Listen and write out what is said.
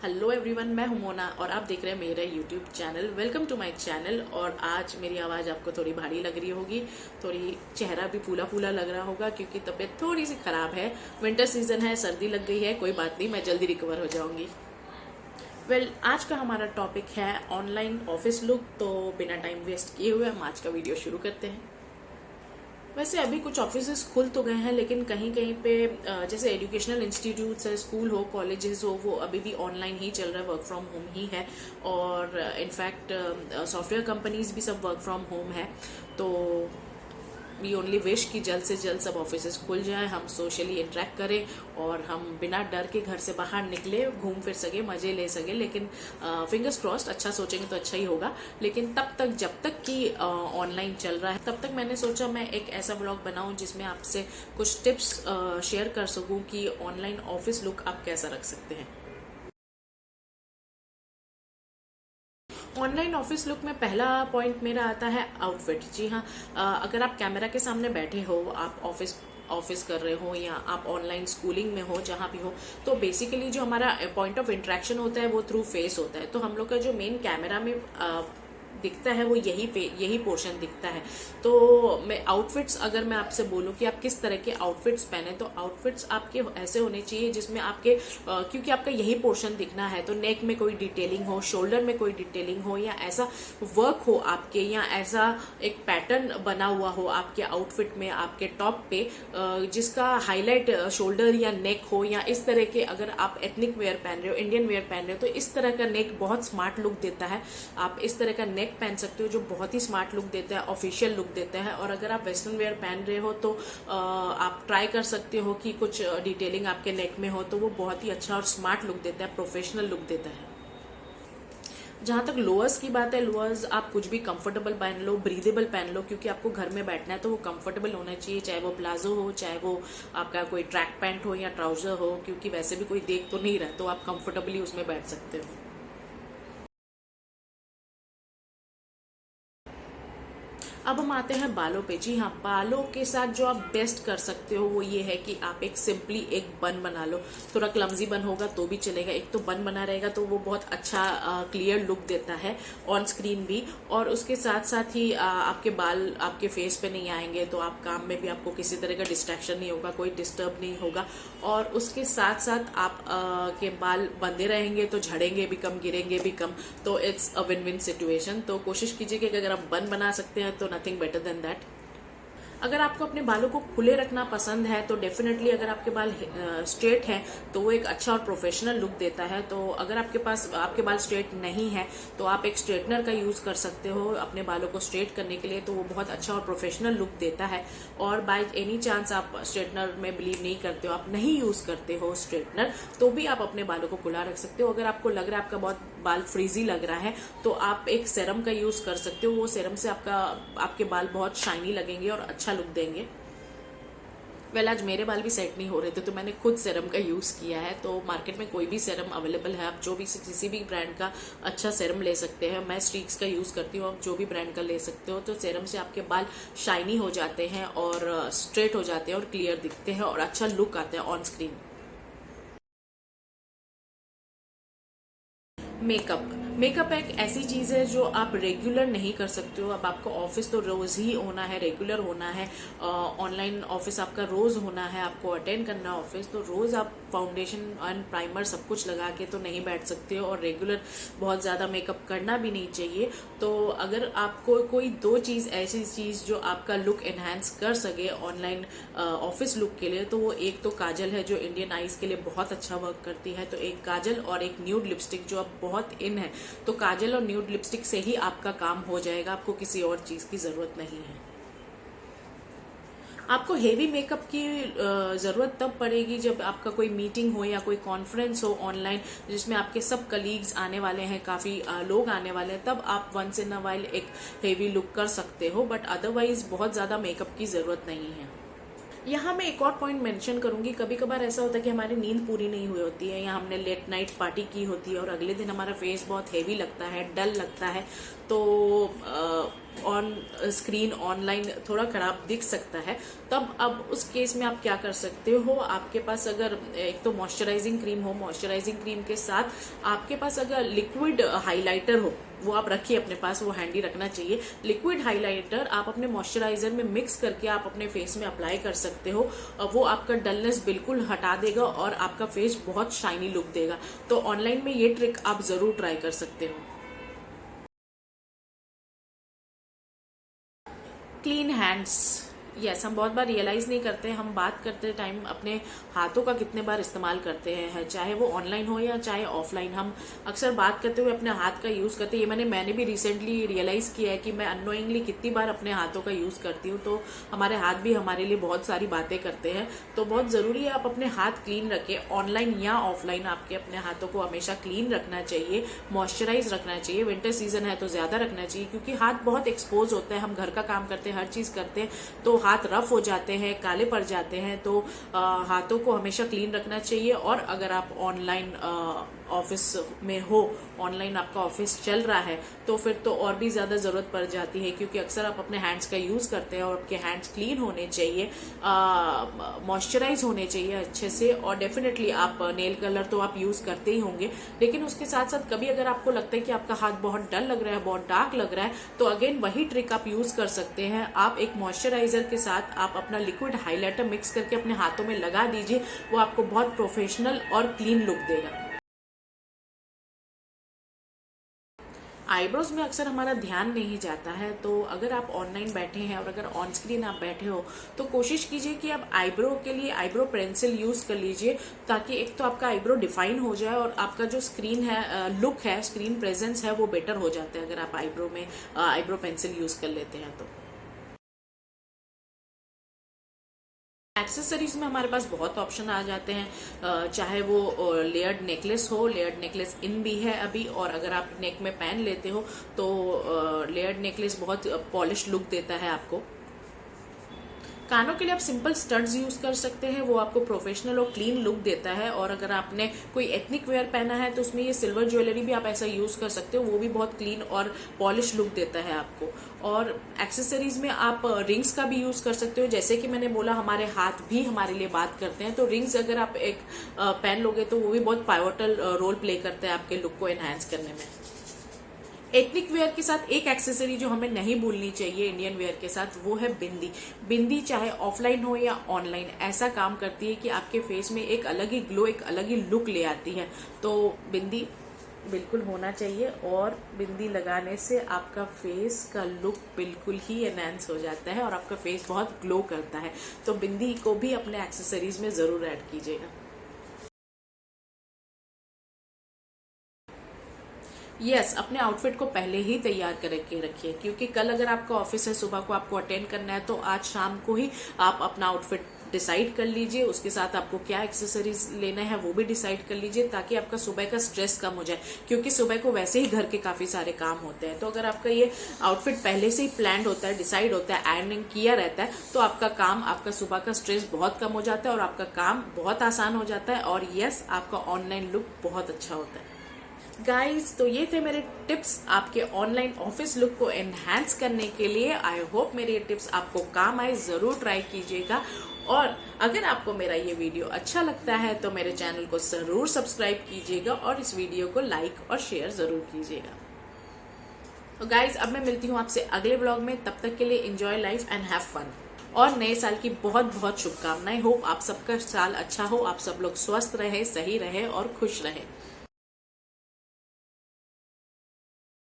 Hello everyone, मैं हूं मोना और आप देख रहे हैं मेरा YouTube channel. Welcome to my channel. और आज मेरी आवाज़ आपको थोड़ी भारी लग रही होगी, थोड़ी चेहरा भी फूला फूला लग रहा होगा क्योंकि तबीयत थोड़ी सी खराब है। विंटर सीजन है, सर्दी लग गई है। कोई बात नहीं, मैं जल्दी रिकवर हो जाऊंगी। आज का हमारा टॉपिक है ऑनलाइन ऑफिस लुक। तो बिना टाइम वेस्ट किए हुए हम आज का वीडियो शुरू करते हैं। वैसे अभी कुछ ऑफिसेस खुल तो गए हैं, लेकिन कहीं कहीं पे जैसे एजुकेशनल इंस्टीट्यूट्स है, स्कूल हो, कॉलेजेस हो, वो अभी भी ऑनलाइन ही चल रहा है, वर्क फ्रॉम होम ही है। और इनफैक्ट सॉफ्टवेयर कंपनीज भी सब वर्क फ्रॉम होम है। तो वी ओनली विश कि जल्द से जल्द सब ऑफिसेस खुल जाए, हम सोशली इंटरेक्ट करें और हम बिना डर के घर से बाहर निकले, घूम फिर सके, मजे ले सके। लेकिन फिंगर्स क्रॉस्ड, अच्छा सोचेंगे तो अच्छा ही होगा। लेकिन तब तक, जब तक कि ऑनलाइन चल रहा है, तब तक मैंने सोचा मैं एक ऐसा व्लॉग बनाऊं जिसमें आपसे कुछ टिप्स शेयर कर सकूं कि ऑनलाइन ऑफिस लुक आप कैसा रख सकते हैं। ऑनलाइन ऑफिस लुक में पहला पॉइंट मेरा आता है आउटफिट। जी हाँ, अगर आप कैमरा के सामने बैठे हो, आप ऑफिस कर रहे हो या आप ऑनलाइन स्कूलिंग में हो, जहां भी हो, तो बेसिकली जो हमारा पॉइंट ऑफ इंटरेक्शन होता है वो थ्रू फेस होता है। तो हम लोग का जो मेन कैमरा में दिखता है वो यही पोर्शन दिखता है। तो मैं आउटफिट्स, अगर मैं आपसे बोलूं कि आप किस तरह के आउटफिट्स पहने, तो आउटफिट्स आपके ऐसे होने चाहिए जिसमें आपके क्योंकि आपका यही पोर्शन दिखना है, तो नेक में कोई डिटेलिंग हो, शोल्डर में कोई डिटेलिंग हो, या ऐसा वर्क हो आपके, या ऐसा एक पैटर्न बना हुआ हो आपके आउटफिट में, आपके टॉप पे, जिसका हाईलाइट शोल्डर या नेक हो। या इस तरह के, अगर आप एथनिक वेयर पहन रहे हो, इंडियन वेयर पहन रहे हो, तो इस तरह का नेक बहुत स्मार्ट लुक देता है। आप इस तरह का नेक पहन सकते हो जो बहुत ही स्मार्ट लुक देता है, ऑफिशियल लुक देता है। और अगर आप वेस्टर्न वेयर पहन रहे हो तो आप ट्राई कर सकते हो कि कुछ डिटेलिंग आपके नेक में हो, तो वो बहुत ही अच्छा और स्मार्ट लुक देता है, प्रोफेशनल लुक देता है। जहां तक लोअर्स की बात है, लोअर्स आप कुछ भी कंफर्टेबल पहन लो, ब्रीदेबल पहन लो, क्योंकि आपको घर में बैठना है तो वो कंफर्टेबल होना चाहिए, चाहे वो प्लाजो हो, चाहे वो आपका कोई ट्रैक पैंट हो या ट्राउजर हो, क्योंकि वैसे भी कोई देख तो नहीं रहा, तो आप कंफर्टेबली उसमें बैठ सकते हो। अब हम आते हैं बालों पे। जी हाँ, बालों के साथ जो आप बेस्ट कर सकते हो वो ये है कि आप एक सिंपली एक बन बना लो। थोड़ा क्लमजी बन होगा तो भी चलेगा, एक तो बन बना रहेगा तो वो बहुत अच्छा क्लियर लुक देता है ऑन स्क्रीन भी। और उसके साथ साथ ही आपके बाल आपके फेस पे नहीं आएंगे, तो आप काम में भी आपको किसी तरह का डिस्ट्रैक्शन नहीं होगा, कोई डिस्टर्ब नहीं होगा। और उसके साथ साथ आप के बाल बंधे रहेंगे तो झड़ेंगे भी कम, गिरेंगे भी कम। तो it's a win win situation. तो कोशिश कीजिए कि अगर आप बन बना सकते हैं तो नथिंग बेटर देन दैट। अगर आपको अपने बालों को खुले रखना पसंद है तो डेफिनेटली, अगर आपके बाल स्ट्रेट हैं तो वो एक अच्छा और प्रोफेशनल लुक देता है। तो अगर आपके बाल स्ट्रेट नहीं है तो आप एक स्ट्रेटनर का यूज कर सकते हो अपने बालों को स्ट्रेट करने के लिए, तो वो बहुत अच्छा और प्रोफेशनल लुक देता है। और बाय एनी चांस आप स्ट्रेटनर में बिलीव नहीं करते हो, आप नहीं यूज करते हो स्ट्रेटनर, तो भी आप अपने बालों को खुला रख सकते हो। अगर आपको लग रहा है आपका बहुत बाल फ्रीजी लग रहा है तो आप एक सेरम का यूज कर सकते हो। वो सेरम से आपके बाल बहुत शाइनी लगेंगे और अच्छा लुक देंगे। आज मेरे बाल भी सेट नहीं हो रहे थे तो मैंने खुद सेरम का यूज किया है। तो मार्केट में कोई भी सेरम अवेलेबल है, आप जो भी किसी भी ब्रांड का अच्छा सेरम ले सकते हैं। मैं स्ट्रीक्स का यूज करती हूँ, आप जो भी ब्रांड का ले सकते हो। तो सेरम से आपके बाल शाइनी हो जाते हैं और स्ट्रेट हो जाते हैं और क्लियर दिखते हैं और अच्छा लुक आता है ऑन स्क्रीन। मेकअप एक ऐसी चीज है जो आप रेगुलर नहीं कर सकते हो। अब आपको ऑफिस तो रोज ही होना है, रेगुलर होना है, ऑनलाइन ऑफिस आपका रोज होना है, आपको अटेंड करना है ऑफिस, तो रोज आप फाउंडेशन एंड प्राइमर सब कुछ लगा के तो नहीं बैठ सकते हो। और रेगुलर बहुत ज्यादा मेकअप करना भी नहीं चाहिए। तो अगर आपको कोई दो चीज, ऐसी चीज जो आपका लुक एनहांस कर सके ऑनलाइन ऑफिस लुक के लिए, तो वो एक तो काजल है जो इंडियन आईज के लिए बहुत अच्छा वर्क करती है। तो एक काजल और एक न्यूड लिपस्टिक जो अब बहुत इन है, तो काजल और न्यूड लिपस्टिक से ही आपका काम हो जाएगा, आपको किसी और चीज की जरूरत नहीं है। आपको हेवी मेकअप की जरूरत तब पड़ेगी जब आपका कोई मीटिंग हो या कोई कॉन्फ्रेंस हो ऑनलाइन, जिसमें आपके सब कलीग्स आने वाले हैं, काफी लोग आने वाले हैं, तब आप वंस इन अ वाइल एक हेवी लुक कर सकते हो। बट अदरवाइज बहुत ज्यादा मेकअप की जरूरत नहीं है। यहाँ मैं एक और पॉइंट मेंशन करूंगी, कभी कभार ऐसा होता है कि हमारी नींद पूरी नहीं हुई होती है या हमने लेट नाइट पार्टी की होती है और अगले दिन हमारा फेस बहुत हेवी लगता है, डल लगता है। तो ऑन स्क्रीन ऑनलाइन थोड़ा खराब दिख सकता है, तब अब उस केस में आप क्या कर सकते हो, आपके पास अगर एक तो मॉइस्चराइजिंग क्रीम हो, मॉइस्चराइजिंग क्रीम के साथ आपके पास अगर लिक्विड हाइलाइटर हो, वो आप रखिए अपने पास, वो हैंडी रखना चाहिए। लिक्विड हाइलाइटर आप अपने मॉइस्चराइजर में मिक्स करके आप अपने फेस में अप्लाई कर सकते हो, वो आपका डलनेस बिल्कुल हटा देगा और आपका फेस बहुत शाइनी लुक देगा। तो ऑनलाइन में ये ट्रिक आप जरूर ट्राई कर सकते हो। क्लीन हैंड्स, यस, हम बहुत बार रियलाइज नहीं करते, हम बात करते टाइम अपने हाथों का कितने बार इस्तेमाल करते हैं, चाहे वो ऑनलाइन हो या चाहे ऑफलाइन। हम अक्सर बात करते हुए अपने हाथ का यूज करते हैं। ये मैंने भी रिसेंटली रियलाइज किया है कि मैं अननोइंगली कितनी बार अपने हाथों का यूज करती हूँ। तो हमारे हाथ भी हमारे लिए बहुत सारी बातें करते हैं, तो बहुत जरूरी है आप अपने हाथ क्लीन रखें। ऑनलाइन या ऑफलाइन आपके अपने हाथों को हमेशा क्लीन रखना चाहिए, मॉइस्चराइज रखना चाहिए। विंटर सीजन है तो ज्यादा रखना चाहिए, क्योंकि हाथ बहुत एक्सपोज होता है। हम घर का काम करते हैं, हर चीज करते हैं, तो हाथ रफ हो जाते हैं, काले पड़ जाते हैं। तो हाथों को हमेशा क्लीन रखना चाहिए। और अगर आप ऑनलाइन ऑफिस में हो, ऑनलाइन आपका ऑफिस चल रहा है, तो फिर तो और भी ज्यादा जरूरत पड़ जाती है, क्योंकि अक्सर आप अपने हैंड्स का यूज करते हैं और आपके हैंड्स क्लीन होने चाहिए, मॉइस्चराइज होने चाहिए अच्छे से। और डेफिनेटली आप नेल कलर तो आप यूज करते ही होंगे, लेकिन उसके साथ साथ कभी अगर आपको लगता है कि आपका हाथ बहुत डल लग रहा है, बहुत डार्क लग रहा है, तो अगेन वही ट्रिक आप यूज कर सकते हैं। आप एक मॉइस्चराइजर के साथ आप अपना लिक्विड हाइलाइटर मिक्स करके अपने हाथों में लगा दीजिए, वो आपको बहुत प्रोफेशनल और क्लीन लुक देगा। आईब्रोज में अक्सर हमारा ध्यान नहीं जाता है, तो अगर आप ऑनलाइन बैठे हैं और अगर ऑन स्क्रीन आप बैठे हो, तो कोशिश कीजिए कि आप आईब्रो के लिए आईब्रो पेंसिल यूज कर लीजिए, ताकि एक तो आपका आईब्रो डिफाइन हो जाए और आपका जो स्क्रीन है, लुक है, स्क्रीन प्रेजेंस है, वो बेटर हो जाता है अगर आप आईब्रो में आईब्रो पेंसिल यूज कर लेते हैं तो। एक्सेसरीज में हमारे पास बहुत ऑप्शन आ जाते हैं, चाहे वो लेयर्ड नेकलेस हो, लेयर्ड नेकलेस इन भी है अभी, और अगर आप नेक में पहन लेते हो तो लेयर्ड नेकलेस बहुत पॉलिश लुक देता है आपको। कानों के लिए आप सिंपल स्टड्स यूज कर सकते हैं, वो आपको प्रोफेशनल और क्लीन लुक देता है। और अगर आपने कोई एथनिक वेयर पहना है तो उसमें ये सिल्वर ज्वेलरी भी आप ऐसा यूज कर सकते हो, वो भी बहुत क्लीन और पॉलिश लुक देता है आपको। और एक्सेसरीज में आप रिंग्स का भी यूज कर सकते हो, जैसे कि मैंने बोला हमारे हाथ भी हमारे लिए बात करते हैं, तो रिंग्स अगर आप एक पहन लोगे तो वो भी बहुत पाइवोटल रोल प्ले करता है आपके लुक को एनहांस करने में। एथनिक वेयर के साथ एक एक्सेसरी जो हमें नहीं भूलनी चाहिए इंडियन वेयर के साथ, वो है बिंदी। बिंदी चाहे ऑफलाइन हो या ऑनलाइन ऐसा काम करती है कि आपके फेस में एक अलग ही ग्लो, एक अलग ही लुक ले आती है। तो बिंदी बिल्कुल होना चाहिए, और बिंदी लगाने से आपका फेस का लुक बिल्कुल ही एनहांस हो जाता है और आपका फेस बहुत ग्लो करता है। तो बिंदी को भी अपने एक्सेसरीज में जरूर ऐड कीजिएगा। यस, अपने आउटफिट को पहले ही तैयार करके रखिए, क्योंकि कल अगर आपका ऑफिस है, सुबह को आपको अटेंड करना है, तो आज शाम को ही आप अपना आउटफिट डिसाइड कर लीजिए। उसके साथ आपको क्या एक्सेसरीज लेना है वो भी डिसाइड कर लीजिए, ताकि आपका सुबह का स्ट्रेस कम हो जाए, क्योंकि सुबह को वैसे ही घर के काफी सारे काम होते हैं। तो अगर आपका ये आउटफिट पहले से ही प्लान होता है, डिसाइड होता है, आयरनिंग किया रहता है, तो आपका काम, आपका सुबह का स्ट्रेस बहुत कम हो जाता है और आपका काम बहुत आसान हो जाता है। और यस, आपका ऑनलाइन लुक बहुत अच्छा होता है। गाइस, तो ये थे मेरे टिप्स आपके ऑनलाइन ऑफिस लुक को एनहांस करने के लिए। आई होप मेरे ये टिप्स आपको काम आए, जरूर ट्राई कीजिएगा। और अगर आपको मेरा ये वीडियो अच्छा लगता है तो मेरे चैनल को जरूर सब्सक्राइब कीजिएगा और इस वीडियो को लाइक और शेयर जरूर कीजिएगा। तो गाइस, अब मैं मिलती हूँ आपसे अगले ब्लॉग में, तब तक के लिए enjoy life and have fun. और नए साल की बहुत बहुत शुभकामनाएं। होप आप सबका साल अच्छा हो, आप सब लोग स्वस्थ रहे, सही रहे और खुश रहे।